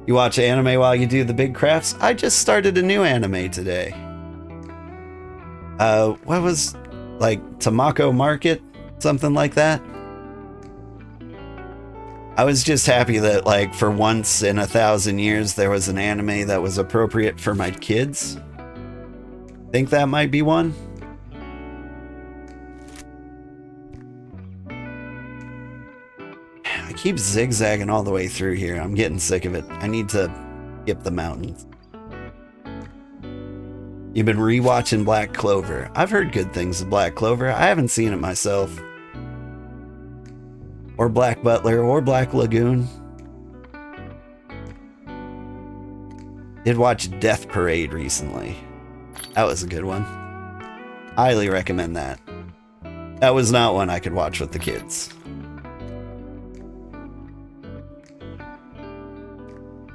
You watch anime while you do the big crafts? I just started a new anime today. What was, like, Tamako Market? Something like that? I was just happy that, like, for once in 1,000 years, there was an anime that was appropriate for my kids. Think that might be one? I keep zigzagging all the way through here. I'm getting sick of it. I need to skip the mountains. You've been rewatching Black Clover. I've heard good things of Black Clover. I haven't seen it myself. Or Black Butler, or Black Lagoon. Did watch Death Parade recently. That was a good one. Highly recommend that. That was not one I could watch with the kids.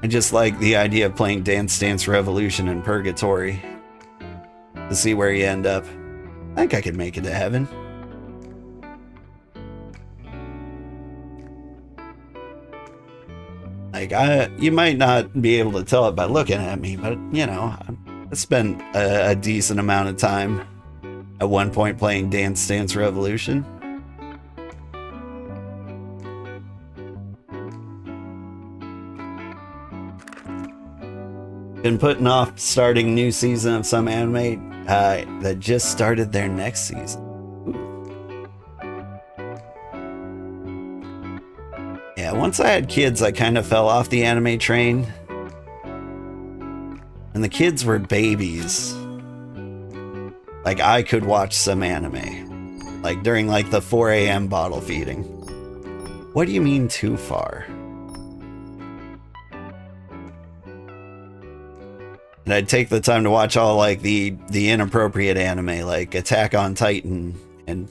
I just like the idea of playing Dance Dance Revolution in Purgatory to see where you end up. I think I could make it to heaven. Like, you might not be able to tell it by looking at me, but, you know, I spent a decent amount of time at one point playing Dance Dance Revolution. Been putting off starting new season of some anime that just started their next season. Yeah, once I had kids, I kind of fell off the anime train. And the kids were babies. Like, I could watch some anime. Like, during, like, the 4 a.m. bottle feeding. What do you mean too far? And I'd take the time to watch all, like, the inappropriate anime, like Attack on Titan and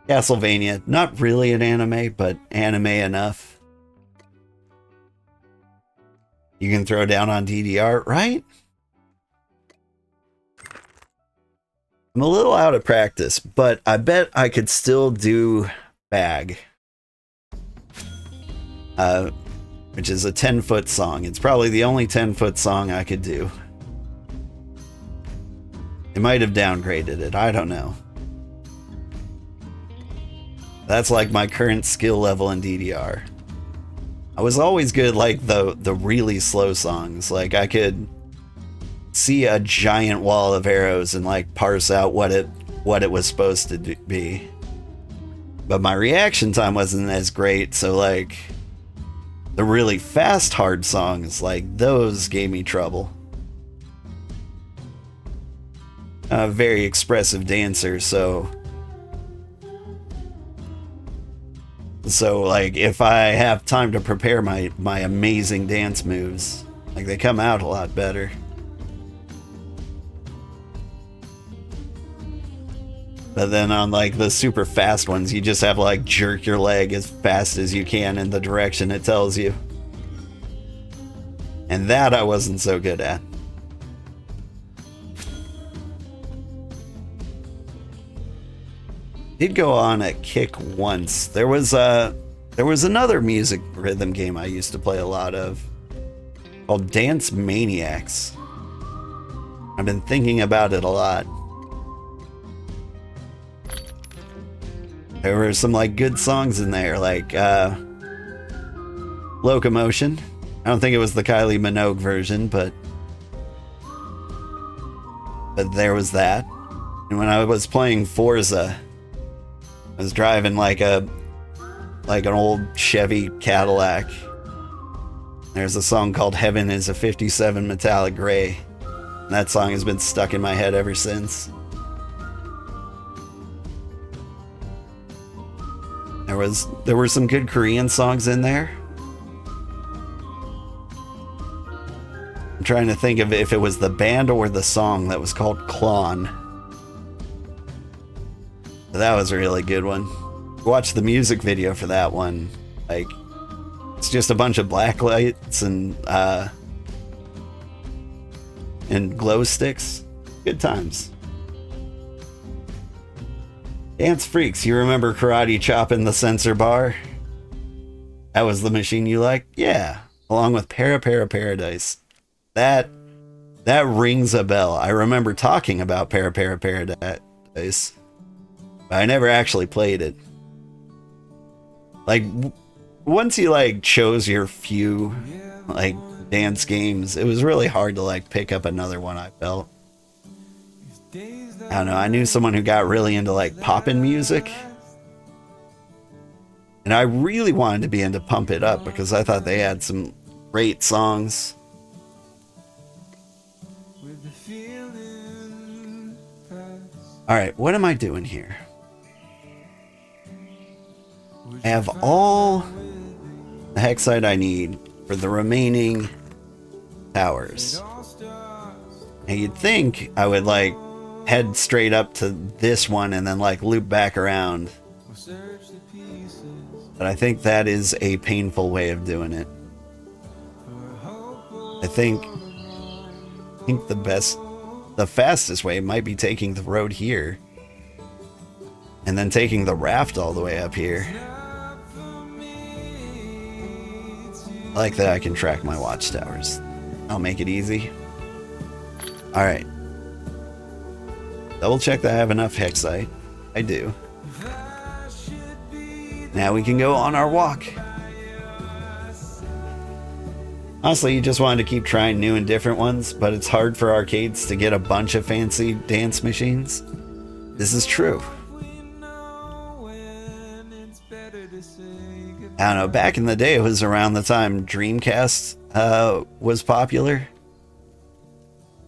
Castlevania. Not really an anime, but anime enough. You can throw down on DDR, right? I'm a little out of practice, but I bet I could still do Bag. Which is a 10-foot song. It's probably the only 10-foot song I could do. They might have downgraded it, I don't know. That's like my current skill level in DDR. I was always good like the really slow songs. Like, I could see a giant wall of arrows and like parse out what it was supposed to be. But my reaction time wasn't as great, so like the really fast hard songs, like those gave me trouble. I'm a very expressive dancer, so like if I have time to prepare my amazing dance moves, like they come out a lot better. But then on like the super fast ones, you just have to like jerk your leg as fast as you can in the direction it tells you. And that I wasn't so good at. Did go on a kick once. There was another music rhythm game I used to play a lot of called Dance Maniacs. I've been thinking about it a lot. There were some like good songs in there, like Locomotion. I don't think it was the Kylie Minogue version, but there was that. And when I was playing Forza, I was driving like an old Chevy Cadillac. There's a song called Heaven is a 57 Metallic Gray. And that song has been stuck in my head ever since. There were some good Korean songs in there. I'm trying to think of if it was the band or the song that was called Klon. But that was a really good one. Watch the music video for that one. Like, it's just a bunch of black lights and glow sticks. Good times. Dance Freaks, you remember karate chopping the sensor bar? That was the machine you liked? Yeah, along with Paradise. That rings a bell. I remember talking about Paradise, but I never actually played it. Like, once you like chose your few like dance games, it was really hard to like pick up another one, I felt. I don't know, I knew someone who got really into like poppin' music, and I really wanted to be into Pump It Up because I thought they had some great songs. Alright, what am I doing here? I have all the hexite I need for the remaining towers. Now you'd think I would like head straight up to this one and then like loop back around. But I think that is a painful way of doing it. I think the fastest way might be taking the road here and then taking the raft all the way up here. I like that I can track my watchtowers. I'll make it easy. Alright. Double check that I have enough hexite. I do. Now we can go on our walk. Honestly, you just wanted to keep trying new and different ones, but it's hard for arcades to get a bunch of fancy dance machines. This is true. I don't know, back in the day, it was around the time Dreamcast was popular.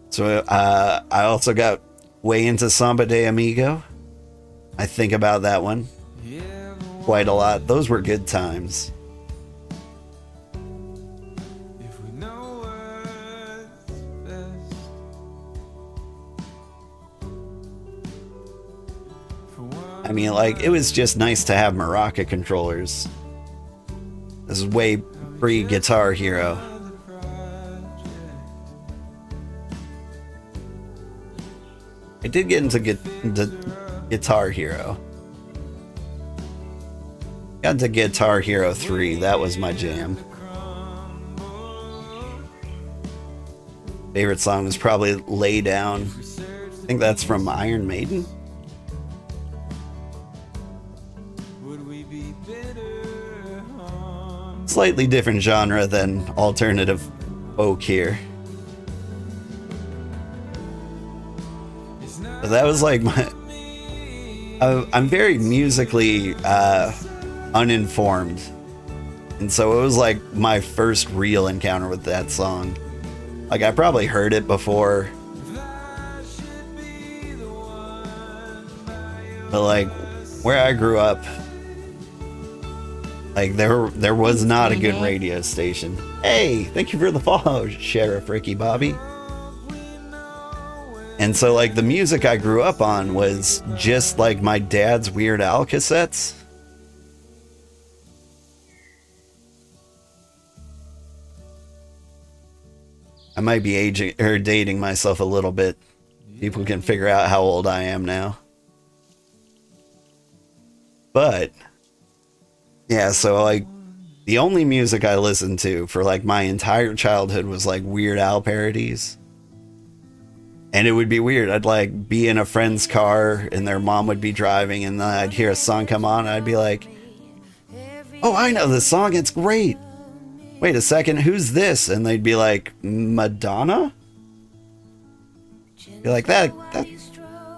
So I also got way into Samba de Amigo. I think about that one quite a lot. Those were good times. I mean, like, it was just nice to have Maraca controllers. This is way pre-Guitar Hero. I did get into Guitar Hero. Got into Guitar Hero 3. That was my jam. Favorite song was probably Lay Down. I think that's from Iron Maiden. Slightly different genre than alternative folk here. But that was like my... I'm very musically uninformed. And so it was like my first real encounter with that song. Like, I probably heard it before. But like, where I grew up, like, there was not a good radio station. Hey, thank you for the follow, Sheriff Ricky Bobby. And so, like, the music I grew up on was just like my dad's Weird Al cassettes. I might be aging or dating myself a little bit. People can figure out how old I am now. But yeah, so like the only music I listened to for like my entire childhood was like Weird Al parodies. And it would be weird. I'd like be in a friend's car and their mom would be driving and then I'd hear a song come on and I'd be like, oh, I know this song. It's great. Wait a second. Who's this? And they'd be like, Madonna? Be like, why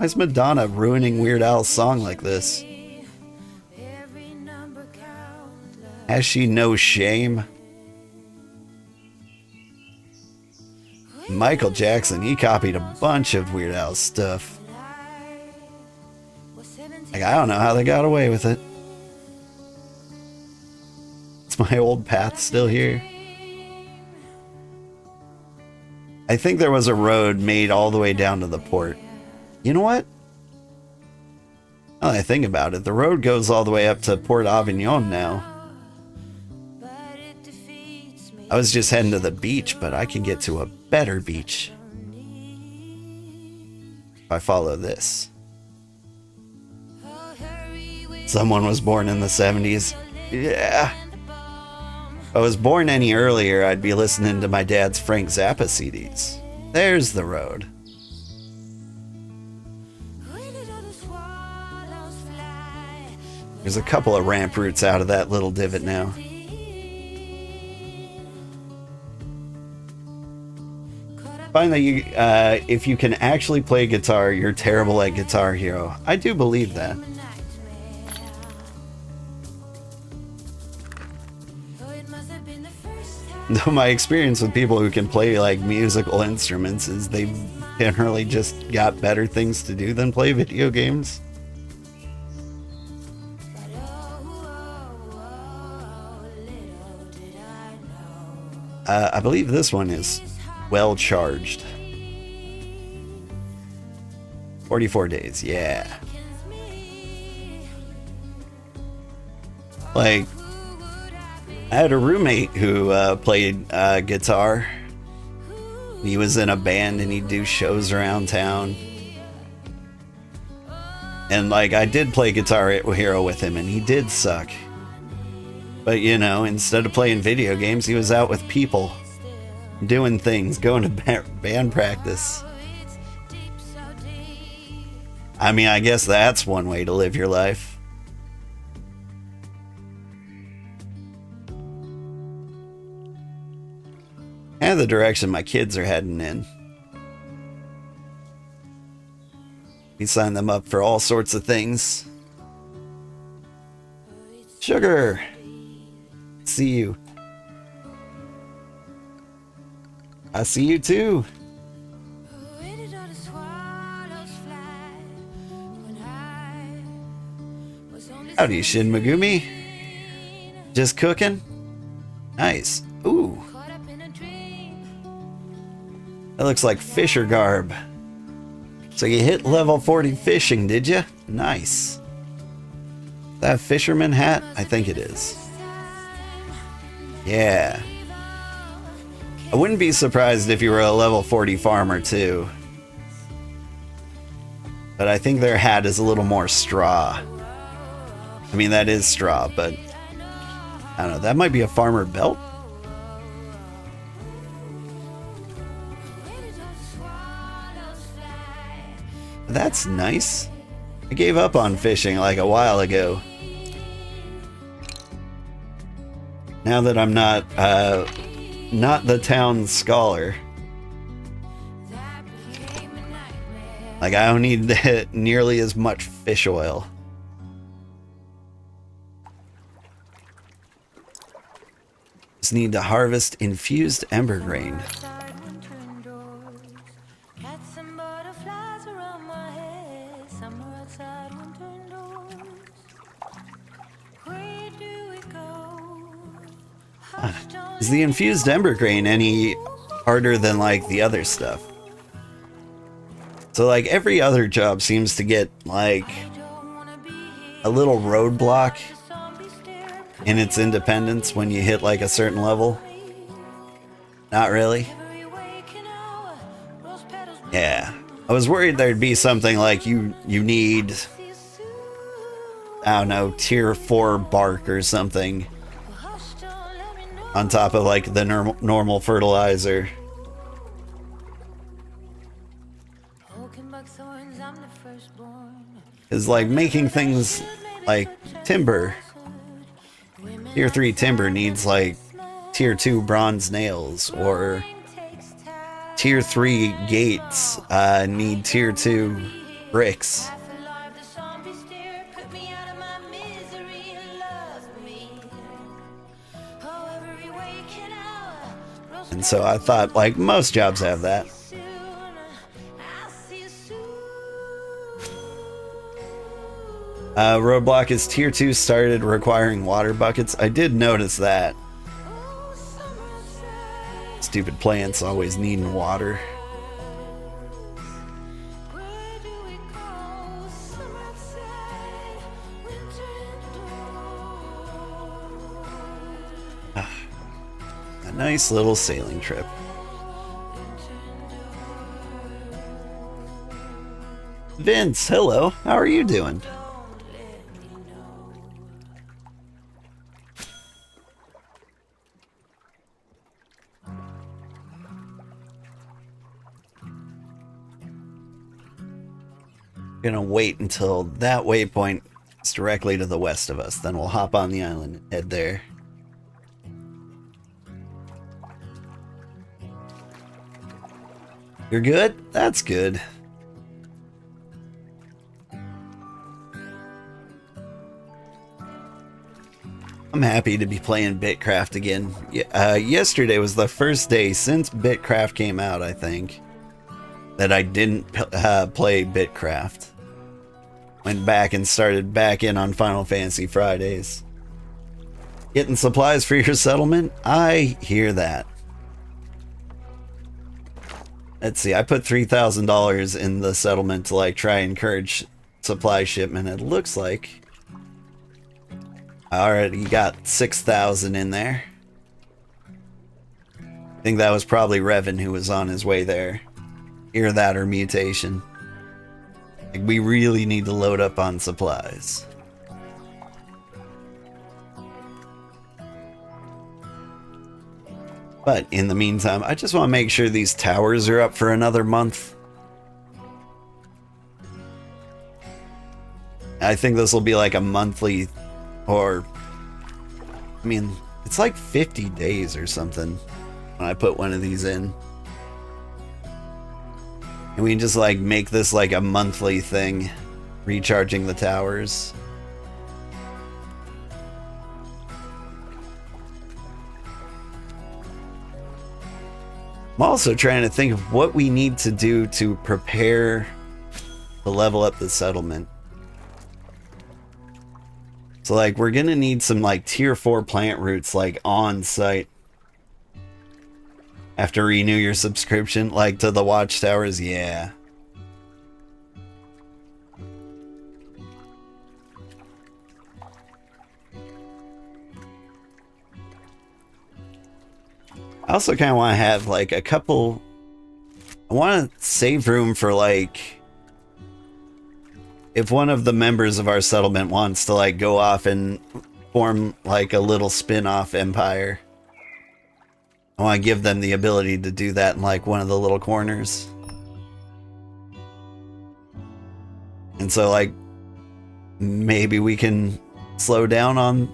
is Madonna ruining Weird Al's song like this? Has she no shame? Michael Jackson, he copied a bunch of Weird Al's stuff. Like, I don't know how they got away with it. Is my old path still here? I think there was a road made all the way down to the port. You know what? Now that I think about it, the road goes all the way up to Port Avignon now. I was just heading to the beach, but I can get to a better beach if I follow this. Someone was born in the 70s. Yeah. If I was born any earlier, I'd be listening to my dad's Frank Zappa CDs. There's the road. There's a couple of ramp routes out of that little divot now. Finally, if you can actually play guitar, you're terrible at Guitar Hero. I do believe that. Though my experience with people who can play like musical instruments is they've generally just got better things to do than play video games. I believe this one is well charged. 44 days, yeah. Like, I had a roommate who played guitar. He was in a band and he'd do shows around town. And like, I did play Guitar Hero with him and he did suck. But you know, instead of playing video games, he was out with people, doing things, going to band practice. I mean, I guess that's one way to live your life. And the direction my kids are heading in. We sign them up for all sorts of things. Sugar! See you. I see you too. Howdy, Shin Megumi. Just cooking? Nice. Ooh. That looks like fisher garb. So you hit level 40 fishing, did you? Nice. That fisherman hat? I think it is. Yeah. I wouldn't be surprised if you were a level 40 farmer too. But I think their hat is a little more straw. I mean, that is straw, but I don't know. That might be a farmer belt. That's nice. I gave up on fishing like a while ago. Now that I'm not the town scholar. Like, I don't need nearly as much fish oil. Just need to harvest infused ember grain. Is the infused ember grain any harder than like the other stuff? So like every other job seems to get like a little roadblock in its independence when you hit like a certain level. Not really. Yeah. I was worried there'd be something like you need, I don't know, tier 4 bark or something on top of like the normal fertilizer. Is like making things like timber. Tier 3 timber needs like tier 2 bronze nails, or tier 3 gates need tier 2 bricks. And so I thought, like, most jobs have that. Roadblock is tier 2 started requiring water buckets. I did notice that. Stupid plants always needing water. A nice little sailing trip. Vince, hello. How are you doing? Gonna wait until that waypoint is directly to the west of us. Then we'll hop on the island and head there. You're good? That's good. I'm happy to be playing BitCraft again. Yesterday was the first day since BitCraft came out, I think, that I didn't play BitCraft. Went back and started back in on Final Fantasy Fridays. Getting supplies for your settlement? I hear that. Let's see, I put $3,000 in the settlement to like try and encourage supply shipment. It looks like I already got 6,000 in there. I think that was probably Revan who was on his way there. Either that or Mutation. Like, we really need to load up on supplies. But in the meantime, I just want to make sure these towers are up for another month. I think this will be like a monthly, or I mean, it's like 50 days or something when I put one of these in. And we can just like make this like a monthly thing, recharging the towers. I'm also trying to think of what we need to do to prepare to level up the settlement. So like we're gonna need some like tier 4 plant roots like on site. Have to renew your subscription like to the watchtowers, yeah. I also kind of want to have like a couple. I want to save room for like if one of the members of our settlement wants to like go off and form like a little spin-off empire. I want to give them the ability to do that in like one of the little corners. And so like maybe we can slow down on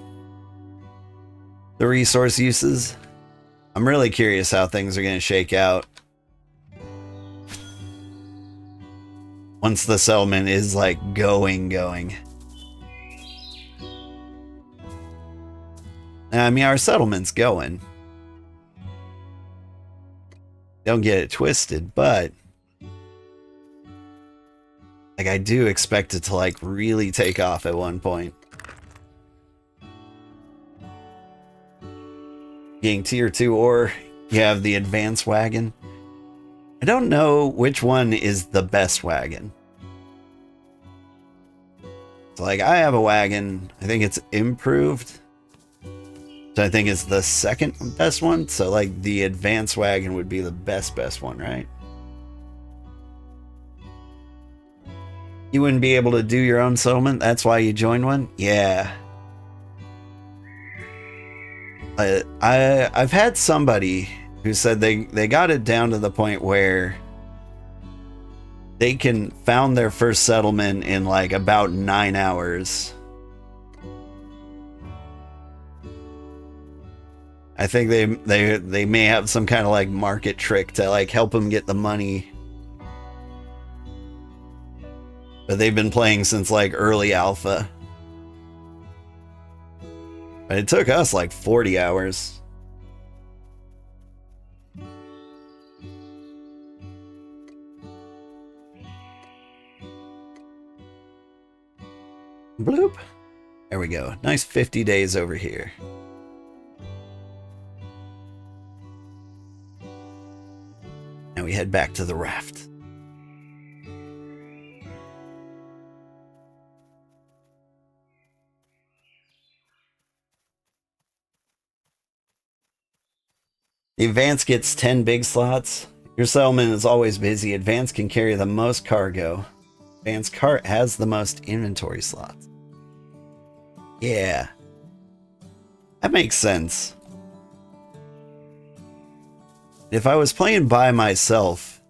the resource uses. I'm really curious how things are going to shake out once the settlement is like going. I mean, our settlement's going. Don't get it twisted, but like I do expect it to like really take off at one point. Getting tier 2 ore, you have the advanced wagon. I don't know which one is the best wagon. So like I have a wagon, I think it's improved. So I think it's the second best one. So like the advanced wagon would be the best one, right? You wouldn't be able to do your own settlement? That's why you joined one? Yeah. I've had somebody who said they got it down to the point where they can found their first settlement in like about 9 hours. I think they may have some kind of like market trick to like help them get the money. But they've been playing since like early alpha. But it took us like 40 hours. Bloop. There we go. Nice 50 days over here. Now we head back to the raft. The Advance gets 10 big slots. Your settlement is always busy. Advance can carry the most cargo. Advance cart has the most inventory slots. Yeah. That makes sense. If I was playing by myself,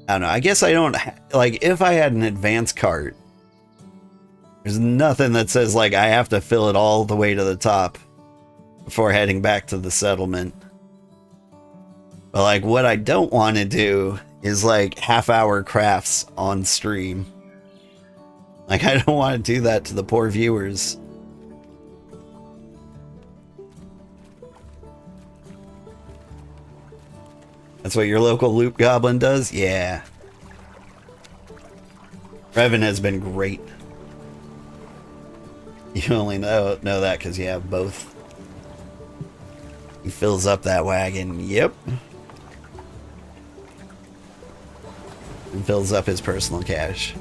I don't know. I guess I don't like if I had an advanced cart. There's nothing that says like I have to fill it all the way to the top before heading back to the settlement. But like what I don't want to do is like half-hour crafts on stream. Like I don't want to do that to the poor viewers. That's what your local loop goblin does? Yeah. Revan has been great. You only know that because you have both. He fills up that wagon. Yep. And fills up his personal cache.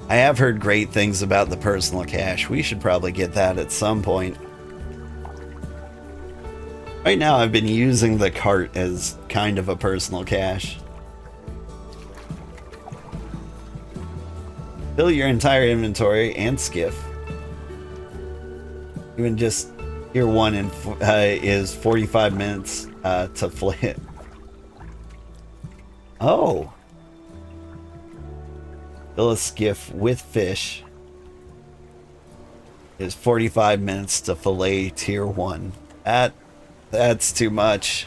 I have heard great things about the personal cache. We should probably get that at some point. Right now I've been using the cart as kind of a personal cache. Fill your entire inventory and skiff. Even just tier 1 is 45 minutes to flip. Oh. Fill a skiff with fish. Is 45 minutes to fillet tier 1. That's too much.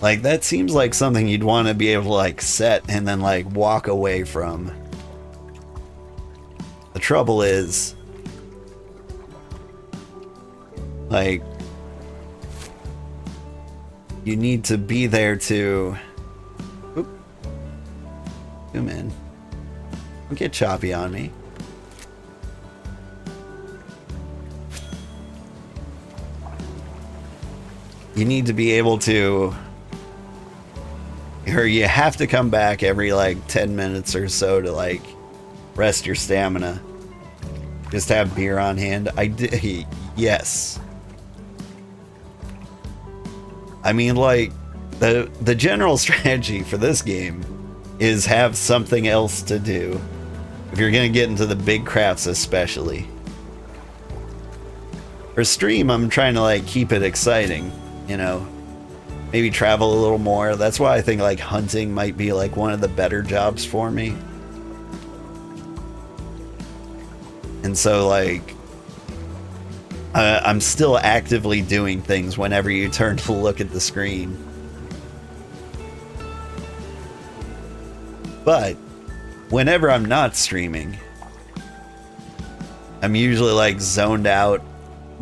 Like, that seems like something you'd want to be able to, like, set and then, like, walk away from. The trouble is, like, you need to be there to... Oop. Zoom in. Don't get choppy on me. You need to be able to... Or you have to come back every, like, 10 minutes or so to, like, rest your stamina. Just have beer on hand. Yes. I mean, like, the general strategy for this game is have something else to do. If you're gonna get into the big crafts especially. For stream, I'm trying to, like, keep it exciting, you know? Maybe travel a little more. That's why I think, like, hunting might be, like, one of the better jobs for me. And so, like, I'm still actively doing things whenever you turn to look at the screen. But whenever I'm not streaming, I'm usually, like, zoned out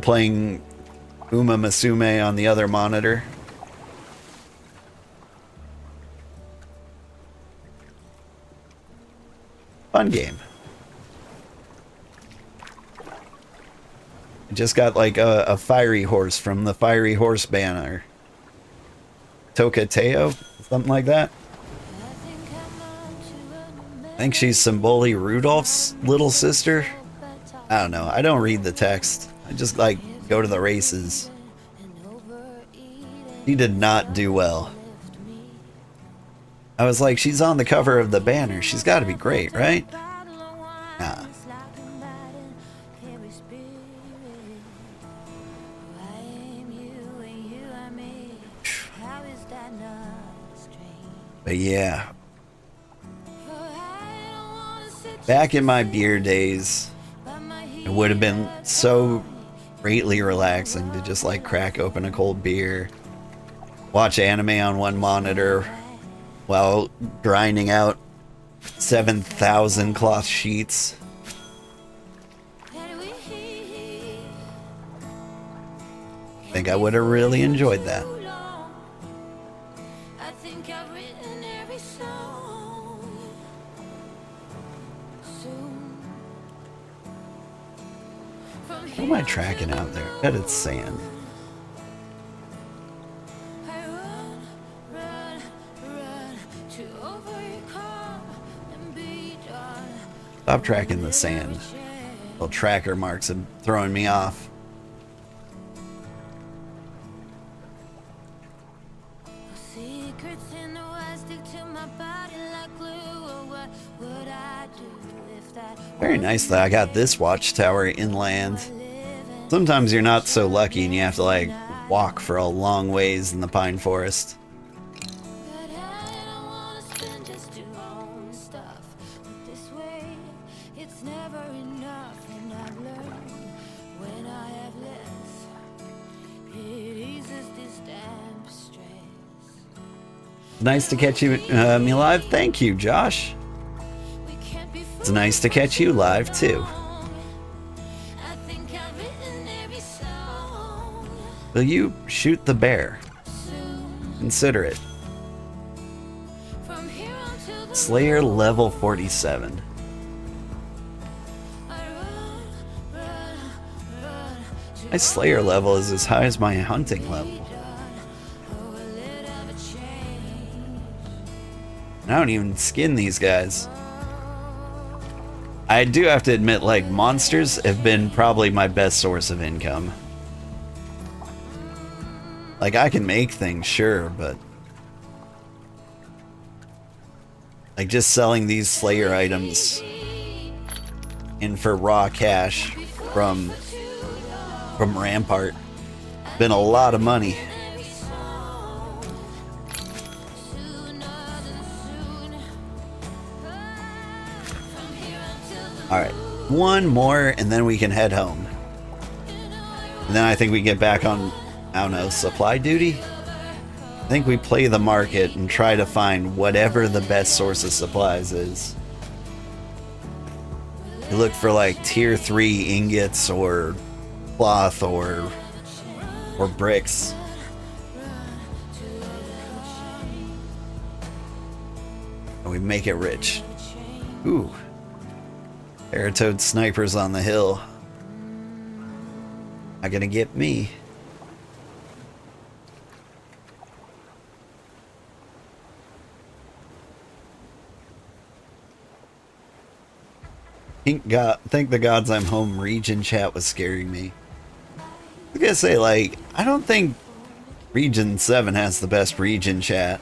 playing Uma Musume on the other monitor. Fun game. I just got like a fiery horse from the Fiery Horse banner. Tokateo? Something like that. I think she's Symboli Rudolph's little sister. I don't know. I don't read the text. I just like go to the races. She did not do well. I was like, she's on the cover of the banner. She's got to be great, right? Nah. But yeah. Back in my beer days, it would have been so greatly relaxing to just like crack open a cold beer, watch anime on one monitor, while grinding out 7,000 cloth sheets. I think I would have really enjoyed that. What am I tracking out there? I bet it's sand. Stop tracking the sand. Little tracker marks are throwing me off. Very nice that I got this watchtower inland. Sometimes you're not so lucky and you have to like walk for a long ways in the pine forest. Nice to catch you me live. Thank you, Josh. It's nice to catch you live too. Will you shoot the bear? Consider it. Slayer level 47. My Slayer level is as high as my hunting level. I don't even skin these guys. I do have to admit, like, monsters have been probably my best source of income. Like, I can make things, sure, but like, just selling these Slayer items in for raw cash from Rampart been a lot of money. Alright, one more and then we can head home. And then I think we get back on, I don't know, supply duty? I think we play the market and try to find whatever the best source of supplies is. You look for like tier 3 ingots or cloth or bricks. And we make it rich. Ooh. Paratoad snipers on the hill. Not gonna get me. Thank the gods I'm home. Region chat was scaring me. I was gonna say, like, I don't think Region 7 has the best region chat.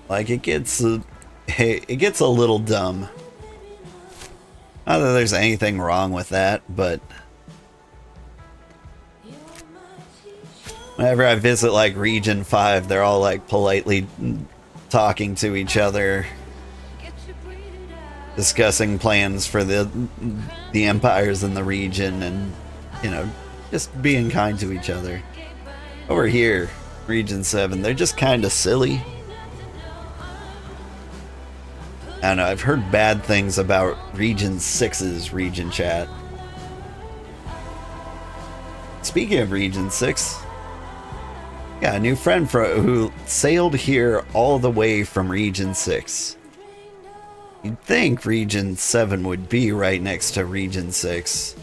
Like, it gets a little dumb. Not that there's anything wrong with that, but whenever I visit like Region 5, they're all like politely talking to each other, discussing plans for the empires in the region, and, you know, just being kind to each other. Over here, Region 7, they're just kind of silly. I don't know, I've heard bad things about Region 6's region chat. Speaking of Region 6, got a new friend who sailed here all the way from Region 6. You'd think Region 7 would be right next to Region 6.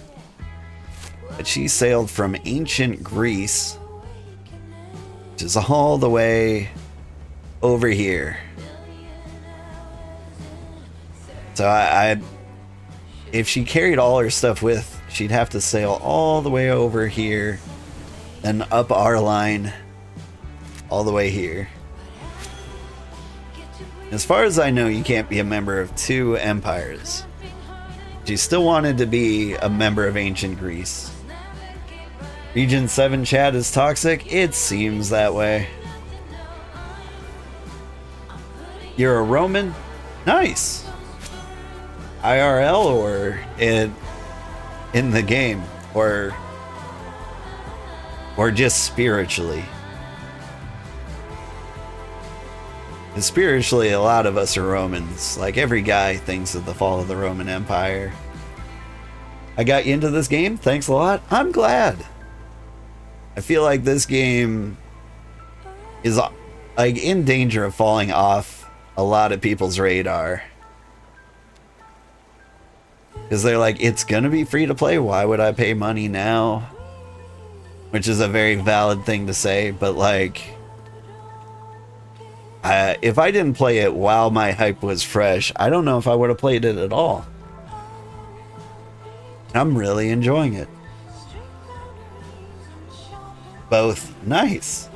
But she sailed from ancient Greece, which is all the way over here. So if she carried all her stuff with, she'd have to sail all the way over here, then up our line, all the way here. As far as I know, you can't be a member of 2 empires. She still wanted to be a member of ancient Greece. Region 7 chat is toxic? It seems that way. You're a Roman? Nice! IRL or in the game, or just spiritually? And spiritually, a lot of us are Romans. Like, every guy thinks of the fall of the Roman Empire. I got you into this game? Thanks a lot. I'm glad. I feel like this game is like in danger of falling off a lot of people's radar. Because they're like, it's gonna be free to play, why would I pay money now? Which is a very valid thing to say, but like, if I didn't play it while my hype was fresh, I don't know if I would have played it at all. I'm really enjoying it. Both. Nice.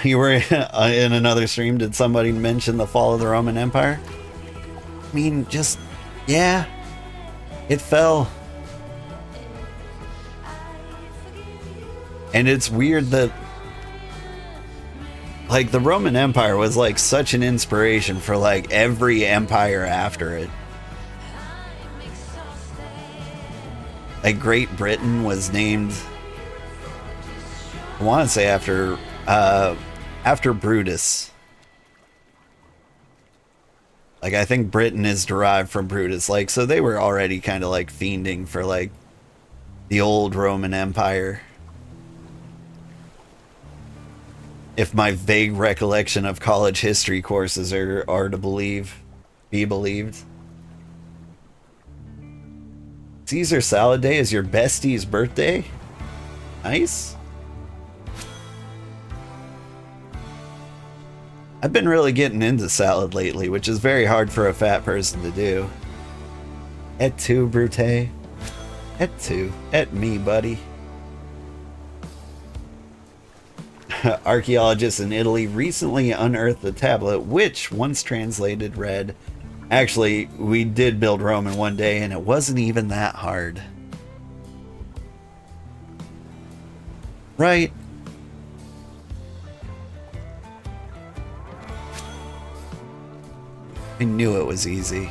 You were in another stream. Did somebody mention the fall of the Roman Empire? I mean, just, yeah, it fell. And it's weird that, like, the Roman Empire was, like, such an inspiration for, like, every empire after it. Like, Great Britain was named, I want to say after Brutus. Like, I think Britain is derived from Brutus. Like, so they were already kind of, like, fiending for, like, the old Roman Empire. If my vague recollection of college history courses are to be believed. Caesar Salad Day is your bestie's birthday? Nice. I've been really getting into salad lately, which is very hard for a fat person to do. Et tu, Brute? Et tu. Et me, buddy. Archaeologists in Italy recently unearthed a tablet which, once translated, read, "Actually, we did build Rome in one day and it wasn't even that hard." Right? I knew it was easy.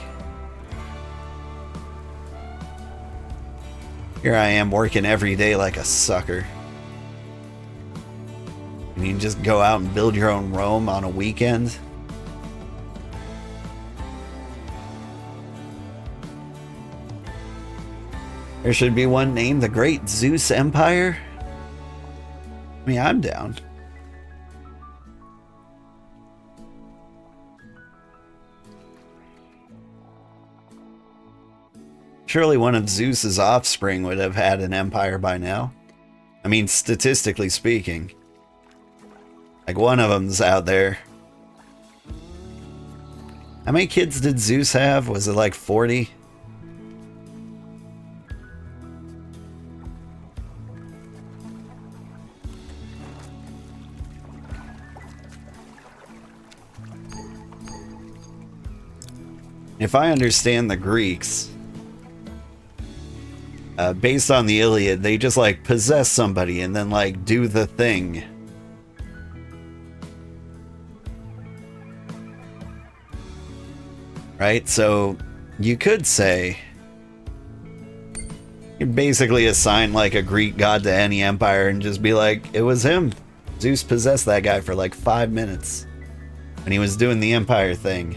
Here I am working every day like a sucker. And you can just go out and build your own Rome on a weekend. There should be one named the Great Zeus Empire. I mean, I'm down. Surely one of Zeus's offspring would have had an empire by now. I mean, statistically speaking. Like, one of them's out there. How many kids did Zeus have? Was it like 40? If I understand the Greeks, based on the Iliad, they just like possess somebody and then like do the thing. Right? So you could say you basically assign like a Greek god to any empire and just be like, it was him. Zeus possessed that guy for like 5 minutes when he was doing the empire thing.